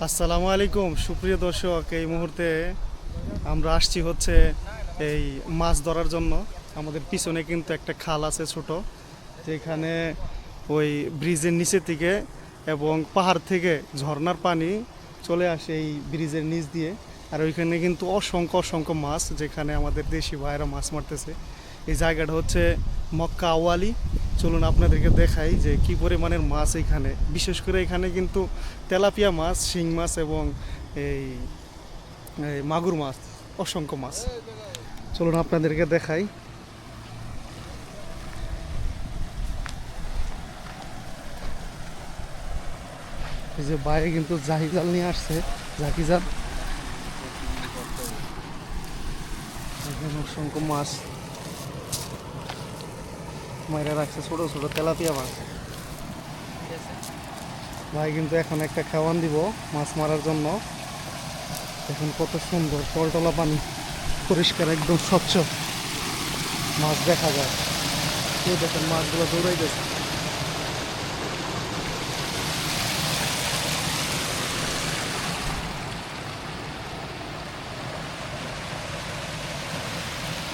আসসালামু আলাইকুম সুপ্রিয় দর্শক, এই মুহূর্তে আমরা আসছি হচ্ছে এই মাছ ধরার জন্য। আমাদের পিছনে কিন্তু একটা খাল আছে ছোট, যেখানে ওই ব্রিজের নিচে থেকে এবং পাহাড় থেকে ঝর্ণার পানি চলে আসে এই ব্রিজের নিচ দিয়ে। আর ওইখানে কিন্তু অসংখ্য অসংখ্য মাছ, যেখানে আমাদের দেশি ভাইয়েরা মাছ মারতেছে। এই জায়গাটা হচ্ছে মক্কা আওয়ালি। চলুন আপনাদেরকে দেখাই যে কি পরিমাণের মাছ এখানে। বিশেষ করে এখানে কিন্তু তেলাপিয়া মাছ, শিং মাছ এবং এই এই মাগুর মাছ, অসংখ্য মাছ। চলুন আপনাদেরকে দেখাই। এই যে বাইরে কিন্তু জাহি জাল নিয়ে আসছে, ঝাঁকি জাল। এখানে অসংখ্য মাছ মাইরা রাখছে, ছোট ছোট তেলাপিয়া মাছ। ভাই কিন্তু এখন একটা খাওয়ান দিব মাছ মারার জন্য। এখন কত সুন্দর টলটলা পানি, পরিষ্কার একদম স্বচ্ছ মাছ দেখা যায়। কেউ দেখেন মাছগুলো দৌড়াইতেছে।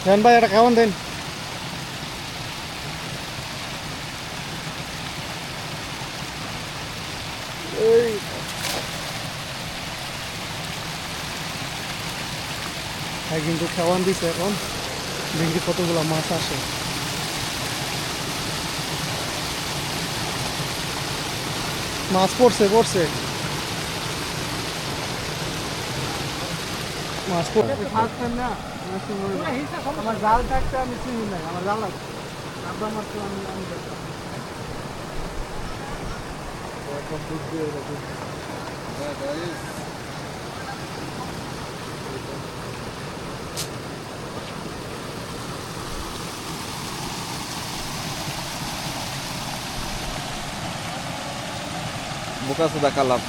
দেন ভাই, এটা খাওয়ান দেন। এই ভাই কিন্তু খাওয়ান দিছে, এখন দেখি কতগুলো মাছ আসে। মাছ পড়ছে পড়ছে মাছ পড়ছে। আমার জাল থাকতে আমি চিনি নাই, আমার জাল আছে আব্বা আমার তো আমি দেখতাম। Bukan sudah kalap.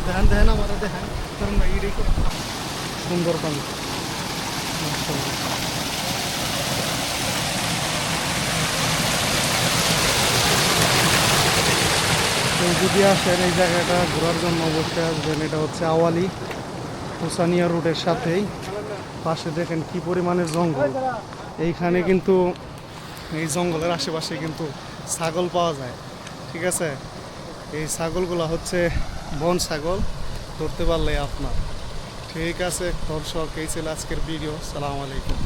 দেখেন দেখেন আমার দেখেন, কারণ ভাই এটাই তো সুন্দর পানি। মাশাআল্লাহ। কেউ যদি আসেন এই জায়গাটা ঘোরার জন্য অবশ্যই আসবেন। এটা হচ্ছে আওয়ালি হুসানিয়া রোডের সাথেই। পাশে দেখেন কি পরিমাণের জঙ্গল। এইখানে কিন্তু এই জঙ্গলের আশেপাশে কিন্তু ছাগল পাওয়া যায়, ঠিক আছে। এই ছাগলগুলো হচ্ছে বন ছাগল, ধরতে পারলে আপনার। ঠিক আছে দর্শক, এই ছিল আজকের ভিডিও। সালাম আলাইকুম।